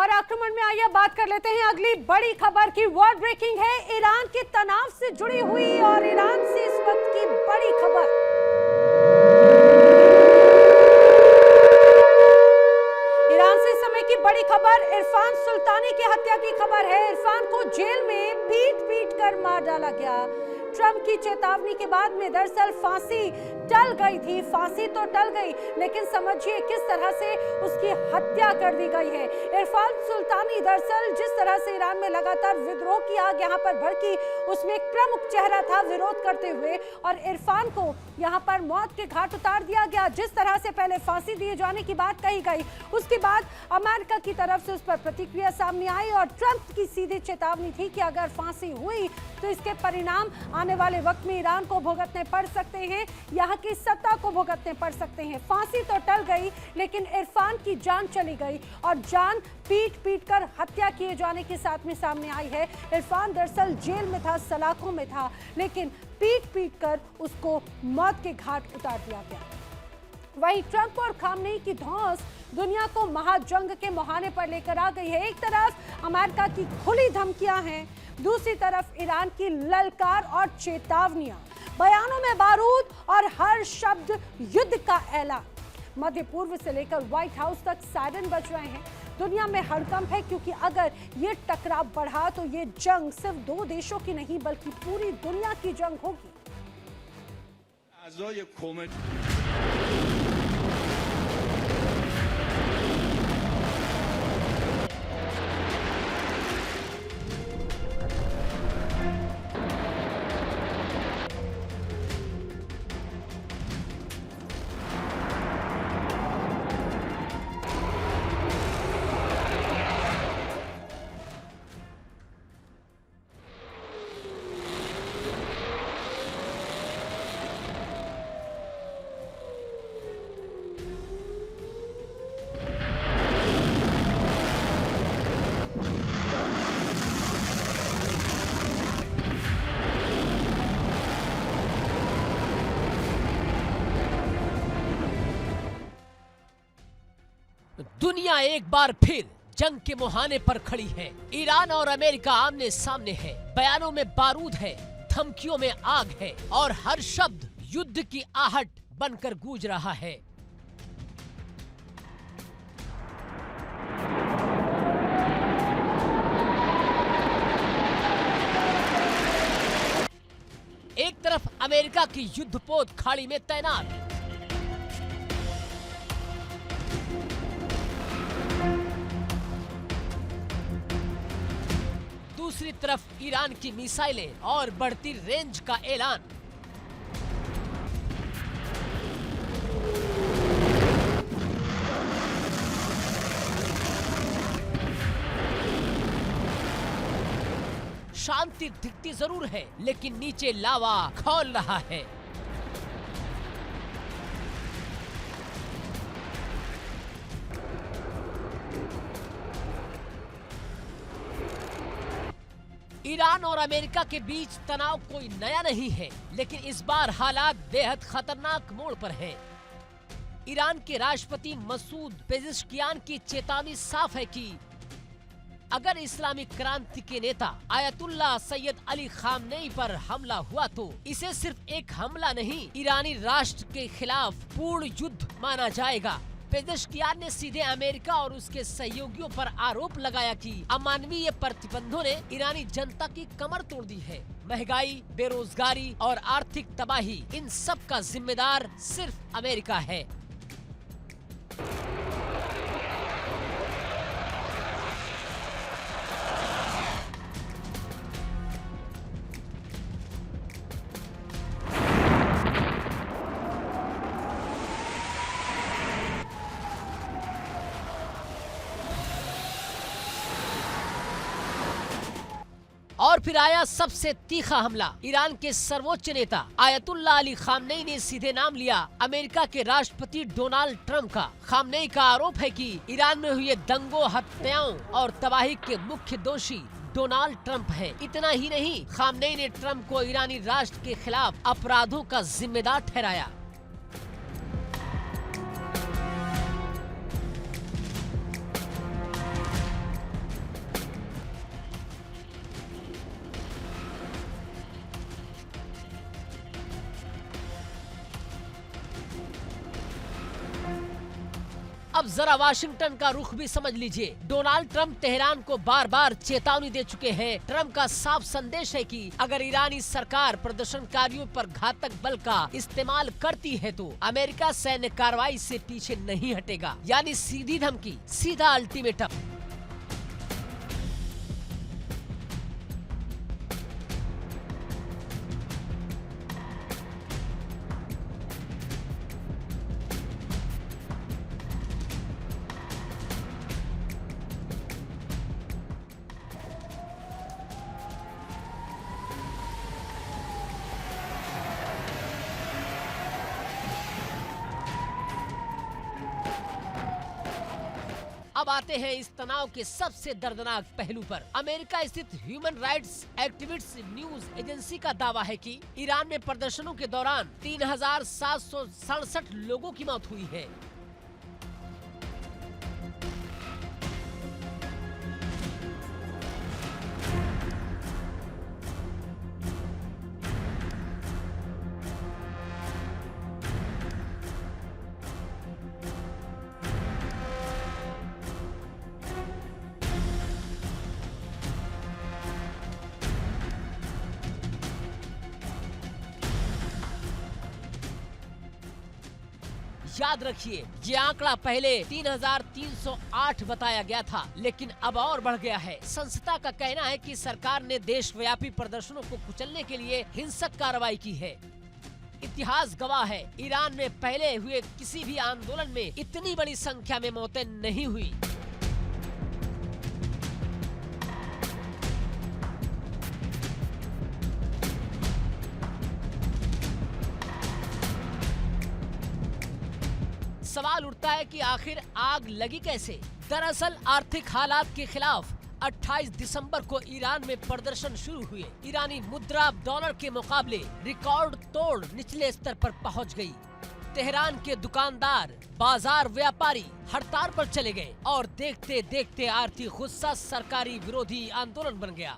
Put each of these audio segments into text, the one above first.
और आक्रमण में आइए बात कर लेते हैं अगली बड़ी खबर की। वर्ल्ड ब्रेकिंग है, ईरान के तनाव से जुड़ी हुई और ईरान से इस वक्त की बड़ी खबर। ईरान से इस समय की बड़ी खबर इरफान सुल्तानी की हत्या की खबर है। इरफान को जेल में पीट कर मार डाला गया। ट्रंप की चेतावनी के बाद में दरअसल फांसी टल गई थी। फांसी तो टल गई, लेकिन समझिए किस तरह से उसकी हत्या कर दी गई है। इरफान सुल्तानी दरअसल जिस तरह से ईरान में लगातार विद्रोह की आग यहाँ पर भड़की, उसमें एक प्रमुख चेहरा था विरोध करते हुए, और इरफान को यहाँ पर मौत के घाट उतार दिया गया। जिस तरह से पहले फांसी दिए जाने की बात कही गई, उसके बाद अमेरिका की तरफ से उस पर प्रतिक्रिया सामने आई और ट्रंप की सीधी चेतावनी थी कि अगर फांसी हुई तो इसके परिणाम आने वाले वक्त में ईरान को भुगतने पड़ सकते हैं, यहाँ की सत्ता को भुगतने पड़ सकते हैं। फांसी तो टल गई, लेकिन इरफान की जान चली गई और जान पीट कर हत्या किए जाने के साथ में सामने आई है। इरफान दरअसल जेल में था, सलाखों में था, लेकिन पीट कर उसको मौत के घाट उतार दिया गया। वहीं ट्रंप और खामनेई की धौंस दुनिया को महाजंग के मुहाने पर लेकर आ गई है। एक तरफ अमेरिका की खुली धमकियां हैं, दूसरी तरफ ईरान की ललकार और चेतावनियां, बयानों में बारूद और हर शब्द युद्ध का ऐलान। मध्य पूर्व से लेकर व्हाइट हाउस तक सायरन बज रहे हैं। दुनिया में हड़कंप है, क्योंकि अगर ये टकराव बढ़ा तो ये जंग सिर्फ दो देशों की नहीं बल्कि पूरी दुनिया की जंग होगी। दुनिया एक बार फिर जंग के मुहाने पर खड़ी है। ईरान और अमेरिका आमने सामने है। बयानों में बारूद है, धमकियों में आग है और हर शब्द युद्ध की आहट बनकर गूंज रहा है। एक तरफ अमेरिका की युद्धपोत खाड़ी में तैनात, दूसरी तरफ ईरान की मिसाइलें और बढ़ती रेंज का ऐलान। शांति दिखती जरूर है, लेकिन नीचे लावा खौल रहा है। ईरान और अमेरिका के बीच तनाव कोई नया नहीं है, लेकिन इस बार हालात बेहद खतरनाक मोड़ पर है। ईरान के राष्ट्रपति मसूद पेज़ेश्कियान की चेतावनी साफ है कि अगर इस्लामी क्रांति के नेता आयतुल्लाह सैयद अली खामनेई पर हमला हुआ तो इसे सिर्फ एक हमला नहीं, ईरानी राष्ट्र के खिलाफ पूर्ण युद्ध माना जाएगा। पेज़ेश्कियान ने सीधे अमेरिका और उसके सहयोगियों पर आरोप लगाया कि अमानवीय प्रतिबंधों ने ईरानी जनता की कमर तोड़ दी है। महंगाई, बेरोजगारी और आर्थिक तबाही, इन सब का जिम्मेदार सिर्फ अमेरिका है। और फिर आया सबसे तीखा हमला। ईरान के सर्वोच्च नेता आयतुल्लाह अली खामनेई ने सीधे नाम लिया अमेरिका के राष्ट्रपति डोनाल्ड ट्रंप का। खामनेई का आरोप है कि ईरान में हुए दंगों, हत्याओं और तबाही के मुख्य दोषी डोनाल्ड ट्रंप हैं। इतना ही नहीं, खामनेई ने ट्रंप को ईरानी राष्ट्र के खिलाफ अपराधों का जिम्मेदार ठहराया। अब जरा वाशिंगटन का रुख भी समझ लीजिए। डोनाल्ड ट्रंप तेहरान को बार बार चेतावनी दे चुके हैं। ट्रंप का साफ संदेश है कि अगर ईरानी सरकार प्रदर्शनकारियों पर घातक बल का इस्तेमाल करती है तो अमेरिका सैन्य कार्रवाई से पीछे नहीं हटेगा। यानी सीधी धमकी, सीधा अल्टीमेटम। अब आते हैं इस तनाव के सबसे दर्दनाक पहलू पर। अमेरिका स्थित human rights activist news agency का दावा है कि ईरान में प्रदर्शनों के दौरान 3767 लोगों की मौत हुई है। याद रखिए, ये आंकड़ा पहले 3308 बताया गया था, लेकिन अब और बढ़ गया है। संस्था का कहना है कि सरकार ने देशव्यापी प्रदर्शनों को कुचलने के लिए हिंसक कार्रवाई की है। इतिहास गवाह है, ईरान में पहले हुए किसी भी आंदोलन में इतनी बड़ी संख्या में मौतें नहीं हुई। सवाल उठता है कि आखिर आग लगी कैसे? दरअसल आर्थिक हालात के खिलाफ 28 दिसंबर को ईरान में प्रदर्शन शुरू हुए। ईरानी मुद्रा डॉलर के मुकाबले रिकॉर्ड तोड़ निचले स्तर पर पहुंच गई। तेहरान के दुकानदार, बाजार व्यापारी हड़ताल पर चले गए और देखते देखते आर्थिक गुस्सा सरकारी विरोधी आंदोलन बन गया।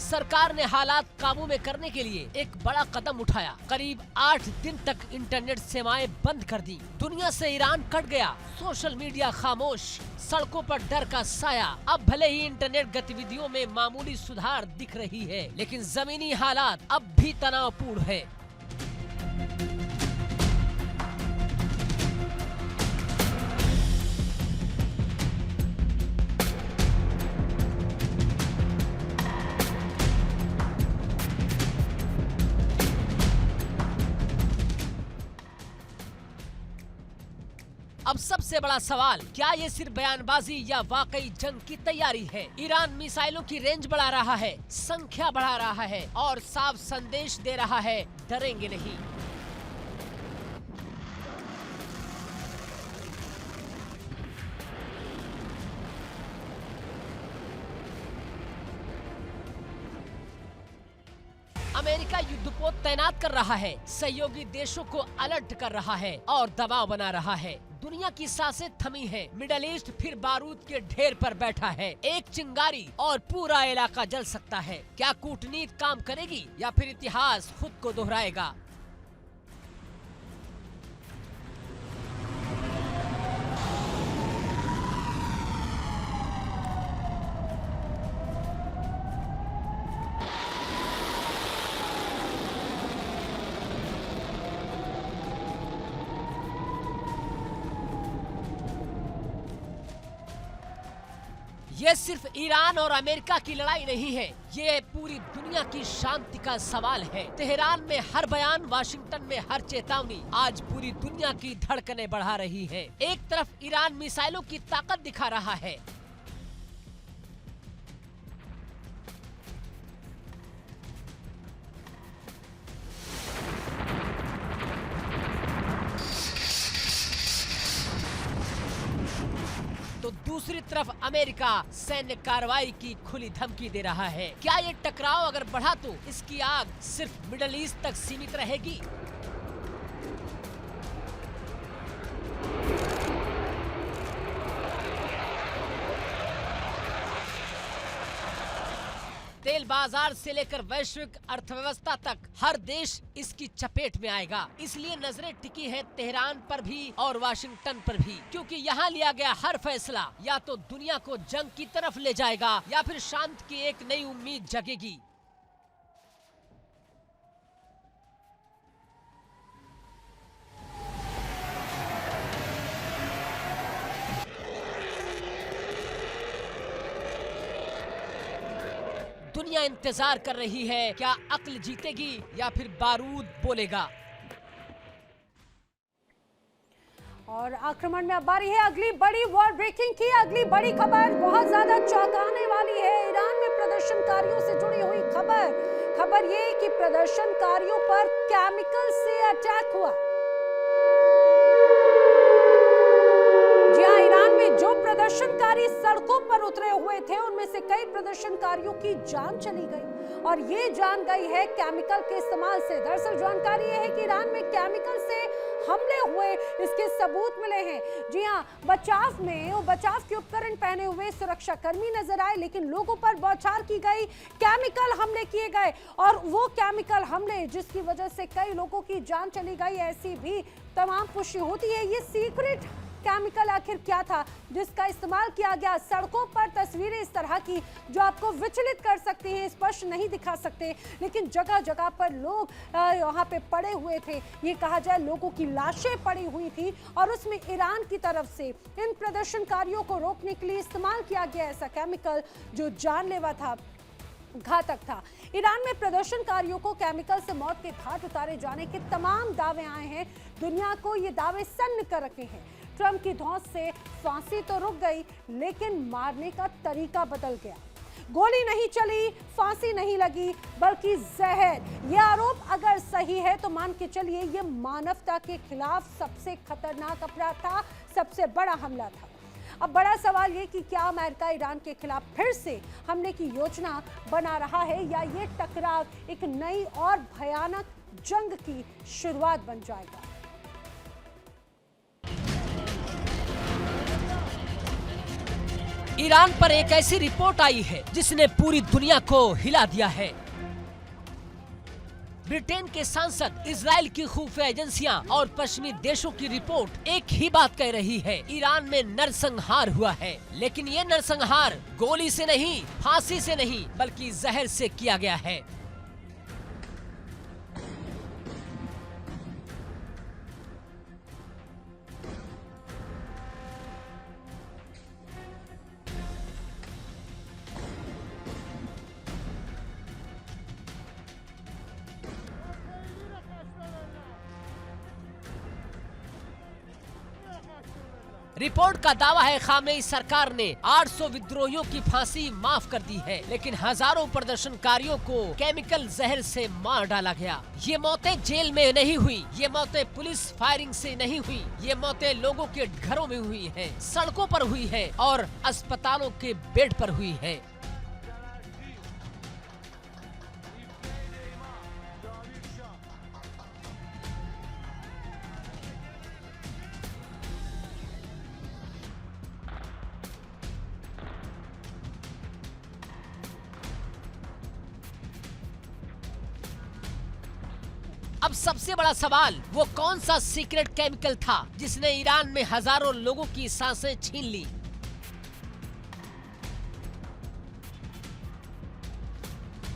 सरकार ने हालात काबू में करने के लिए एक बड़ा कदम उठाया। करीब 8 दिन तक इंटरनेट सेवाएं बंद कर दी। दुनिया से ईरान कट गया। सोशल मीडिया खामोश, सड़कों पर डर का साया। अब भले ही इंटरनेट गतिविधियों में मामूली सुधार दिख रही है, लेकिन जमीनी हालात अब भी तनावपूर्ण है। अब सबसे बड़ा सवाल, क्या ये सिर्फ बयानबाजी या वाकई जंग की तैयारी है? ईरान मिसाइलों की रेंज बढ़ा रहा है, संख्या बढ़ा रहा है और साफ संदेश दे रहा है, डरेंगे नहीं। अमेरिका युद्धपोत तैनात कर रहा है, सहयोगी देशों को अलर्ट कर रहा है और दबाव बना रहा है। दुनिया की सांसें थमी है। मिडल ईस्ट फिर बारूद के ढेर पर बैठा है। एक चिंगारी और पूरा इलाका जल सकता है। क्या कूटनीति काम करेगी या फिर इतिहास खुद को दोहराएगा? ये सिर्फ ईरान और अमेरिका की लड़ाई नहीं है, ये पूरी दुनिया की शांति का सवाल है। तेहरान में हर बयान, वाशिंगटन में हर चेतावनी आज पूरी दुनिया की धड़कनें बढ़ा रही है। एक तरफ ईरान मिसाइलों की ताकत दिखा रहा है, तो दूसरी तरफ अमेरिका सैन्य कार्रवाई की खुली धमकी दे रहा है। क्या ये टकराव अगर बढ़ा तो इसकी आग सिर्फ मिडल ईस्ट तक सीमित रहेगी? तेल बाजार से लेकर वैश्विक अर्थव्यवस्था तक हर देश इसकी चपेट में आएगा। इसलिए नजरें टिकी हैं तेहरान पर भी और वाशिंगटन पर भी, क्योंकि यहाँ लिया गया हर फैसला या तो दुनिया को जंग की तरफ ले जाएगा या फिर शांति की एक नई उम्मीद जगेगी। दुनिया इंतजार कर रही है, क्या अक्ल जीतेगी या फिर बारूद बोलेगा। और आक्रमण में अब बारी है अगली बड़ी वर्ल्ड ब्रेकिंग की। अगली बड़ी खबर बहुत ज्यादा चौंकाने वाली है। ईरान में प्रदर्शनकारियों से जुड़ी हुई खबर ये कि प्रदर्शनकारियों पर केमिकल से अटैक हुआ। जी हाँ, ईरान में जो प्रदर्शनकारी सड़कों पर उतरे हुए थे उनमें से कई प्रदर्शनकारियों की जान चली गई और ये जान गई है केमिकल के इस्तेमाल से। दरअसल जानकारी ये है कि ईरान में केमिकल से हमले हुए इसके सबूत मिले हैं। जी हाँ, बचाव के उपकरण पहने हुए सुरक्षा कर्मी नजर आए, लेकिन लोगों पर बौछार की गई, केमिकल हमले किए गए और वो केमिकल हमले जिसकी वजह से कई लोगों की जान चली गई, ऐसी भी तमाम पुष्टि होती है। ये सीक्रेट केमिकल आखिर क्या था जिसका इस्तेमाल किया गया? सड़कों पर तस्वीरें इस तरह की जो आपको विचलित कर सकती हैं, स्पष्ट नहीं दिखा सकते, लेकिन जगह जगह पर लोग वहां पे पड़े हुए थे। ये कहा जाए लोगों की लाशें पड़ी हुई थी और उसमें ईरान की तरफ से इन प्रदर्शनकारियों को रोकने के लिए इस्तेमाल किया गया ऐसा केमिकल जो जानलेवा था, घातक था। ईरान में प्रदर्शनकारियों को केमिकल से मौत के घाट उतारे जाने के तमाम दावे आए हैं। दुनिया को ये दावे सन्न कर रखे हैं। ट्रंप की धौंस से फांसी तो रुक गई, लेकिन मारने का तरीका बदल गया। गोली नहीं चली, फांसी नहीं लगी, बल्कि जहर। यह आरोप अगर सही है तो मान के चलिए ये मानवता के खिलाफ सबसे खतरनाक अपराध था, सबसे बड़ा हमला था। अब बड़ा सवाल ये कि क्या अमेरिका ईरान के खिलाफ फिर से हमले की योजना बना रहा है या ये टकराव एक नई और भयानक जंग की शुरुआत बन जाएगा? ईरान पर एक ऐसी रिपोर्ट आई है जिसने पूरी दुनिया को हिला दिया है। ब्रिटेन के सांसद, इजराइल की खुफिया एजेंसियां और पश्चिमी देशों की रिपोर्ट एक ही बात कह रही है, ईरान में नरसंहार हुआ है। लेकिन ये नरसंहार गोली से नहीं, फांसी से नहीं, बल्कि जहर से किया गया है। रिपोर्ट का दावा है खामेनी सरकार ने 800 विद्रोहियों की फांसी माफ कर दी है, लेकिन हजारों प्रदर्शनकारियों को केमिकल जहर से मार डाला गया। ये मौतें जेल में नहीं हुई, ये मौतें पुलिस फायरिंग से नहीं हुई, ये मौतें लोगों के घरों में हुई हैं, सड़कों पर हुई है और अस्पतालों के बेड पर हुई है। अब सबसे बड़ा सवाल, वो कौन सा सीक्रेट केमिकल था जिसने ईरान में हजारों लोगों की सांसें छीन ली?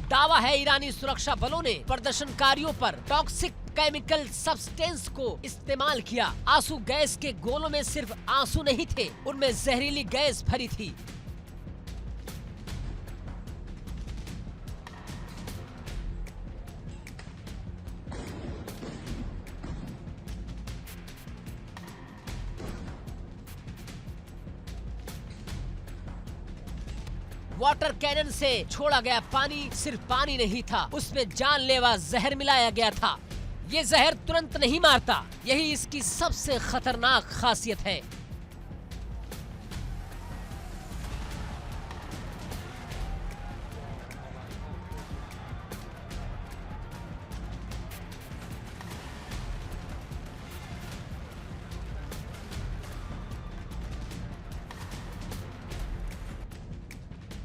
दावा है ईरानी सुरक्षा बलों ने प्रदर्शनकारियों पर टॉक्सिक केमिकल सब्सटेंस को इस्तेमाल किया। आंसू गैस के गोलों में सिर्फ आंसू नहीं थे, उनमें जहरीली गैस भरी थी। वाटर कैनन से छोड़ा गया पानी सिर्फ पानी नहीं था, उसमें जानलेवा जहर मिलाया गया था। ये जहर तुरंत नहीं मारता, यही इसकी सबसे खतरनाक खासियत है।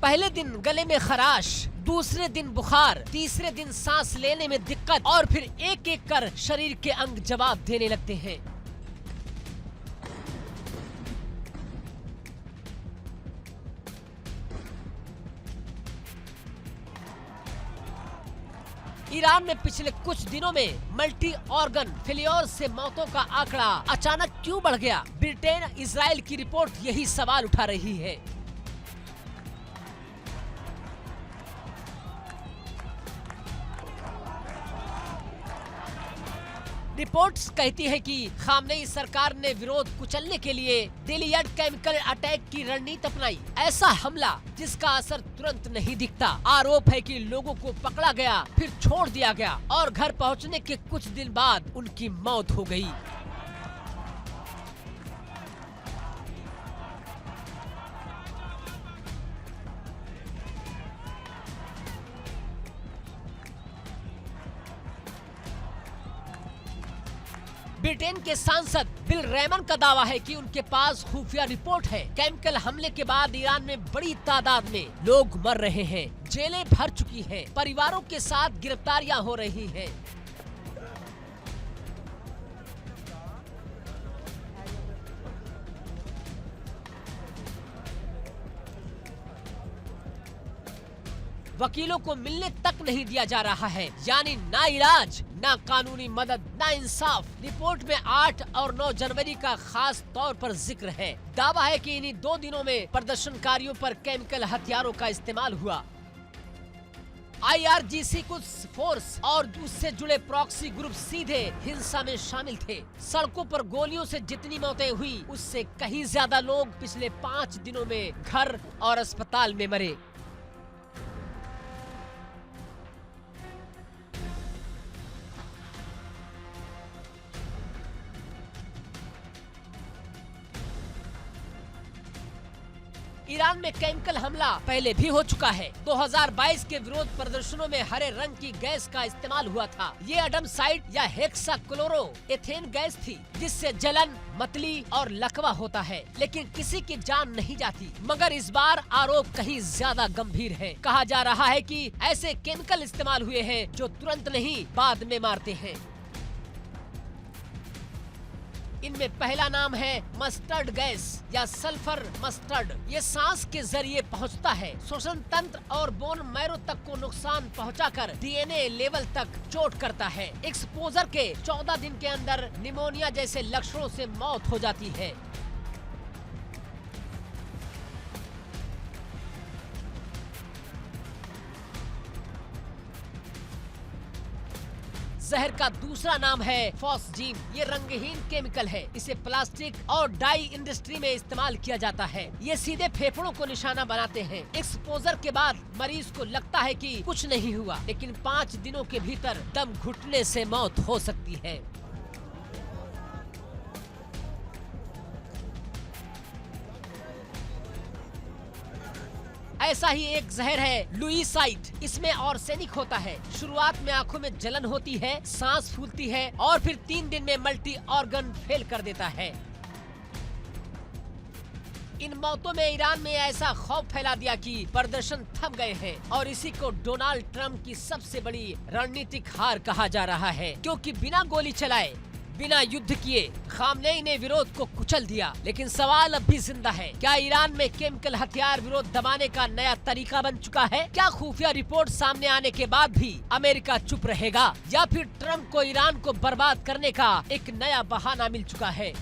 पहले दिन गले में खराश, दूसरे दिन बुखार, तीसरे दिन सांस लेने में दिक्कत और फिर एक एक कर शरीर के अंग जवाब देने लगते हैं। ईरान में पिछले कुछ दिनों में मल्टी ऑर्गन फेलियर से मौतों का आंकड़ा अचानक क्यों बढ़ गया? ब्रिटेन, इजराइल की रिपोर्ट यही सवाल उठा रही है। रिपोर्ट्स कहती है कि खामनेई सरकार ने विरोध कुचलने के लिए दिलियड केमिकल अटैक की रणनीति अपनाई। ऐसा हमला जिसका असर तुरंत नहीं दिखता। आरोप है कि लोगों को पकड़ा गया, फिर छोड़ दिया गया और घर पहुंचने के कुछ दिन बाद उनकी मौत हो गई। ब्रिटेन के सांसद बिल रेमन का दावा है कि उनके पास खुफिया रिपोर्ट है। केमिकल हमले के बाद ईरान में बड़ी तादाद में लोग मर रहे हैं, जेलें भर चुकी हैं, परिवारों के साथ गिरफ्तारियां हो रही हैं। वकीलों को मिलने तक नहीं दिया जा रहा है, यानी ना इलाज, ना कानूनी मदद, ना इंसाफ। रिपोर्ट में 8 और 9 जनवरी का खास तौर पर जिक्र है। दावा है कि इन्हीं 2 दिनों में प्रदर्शनकारियों पर केमिकल हथियारों का इस्तेमाल हुआ। IRGC कुछ फोर्स और उससे जुड़े प्रॉक्सी ग्रुप सीधे हिंसा में शामिल थे। सड़कों पर गोलियों से जितनी मौतें हुई, उससे कहीं ज्यादा लोग पिछले 5 दिनों में घर और अस्पताल में मरे। ईरान में केमिकल हमला पहले भी हो चुका है। 2022 के विरोध प्रदर्शनों में हरे रंग की गैस का इस्तेमाल हुआ था। ये एडमसाइड या हेक्साक्लोरो एथेन गैस थी, जिससे जलन, मतली और लकवा होता है, लेकिन किसी की जान नहीं जाती। मगर इस बार आरोप कहीं ज्यादा गंभीर है। कहा जा रहा है कि ऐसे केमिकल इस्तेमाल हुए हैं जो तुरंत नहीं, बाद में मारते हैं। इनमें पहला नाम है मस्टर्ड गैस या सल्फर मस्टर्ड। ये सांस के जरिए पहुंचता है, श्वसन तंत्र और बोन मैरो तक को नुकसान पहुंचाकर DNA लेवल तक चोट करता है। एक्सपोजर के 14 दिन के अंदर निमोनिया जैसे लक्षणों से मौत हो जाती है। जहर का दूसरा नाम है फॉस्जीन। ये रंगहीन केमिकल है। इसे प्लास्टिक और डाई इंडस्ट्री में इस्तेमाल किया जाता है। ये सीधे फेफड़ों को निशाना बनाते हैं। एक्सपोजर के बाद मरीज को लगता है कि कुछ नहीं हुआ, लेकिन 5 दिनों के भीतर दम घुटने से मौत हो सकती है। ऐसा ही एक जहर है लुईसाइड। इसमें आर्सेनिक होता है। शुरुआत में आंखों में जलन होती है, सांस फूलती है और फिर 3 दिन में मल्टी ऑर्गन फेल कर देता है। इन मौतों में ईरान में ऐसा खौफ फैला दिया कि प्रदर्शन थम गए हैं और इसी को डोनाल्ड ट्रंप की सबसे बड़ी रणनीतिक हार कहा जा रहा है, क्योंकि बिना गोली चलाए, बिना युद्ध किए खामनेई ने विरोध को कुचल दिया। लेकिन सवाल अब भी जिंदा है, क्या ईरान में केमिकल हथियार विरोध दबाने का नया तरीका बन चुका है? क्या खुफिया रिपोर्ट सामने आने के बाद भी अमेरिका चुप रहेगा, या फिर ट्रंप को ईरान को बर्बाद करने का एक नया बहाना मिल चुका है?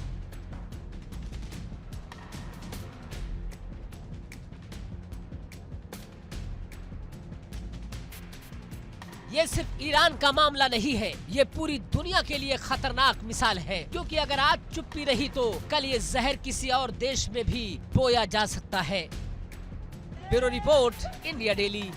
ये सिर्फ ईरान का मामला नहीं है, ये पूरी दुनिया के लिए खतरनाक मिसाल है, क्योंकि अगर आज चुप्पी रही तो कल ये जहर किसी और देश में भी बोया जा सकता है। Bureau report, India daily.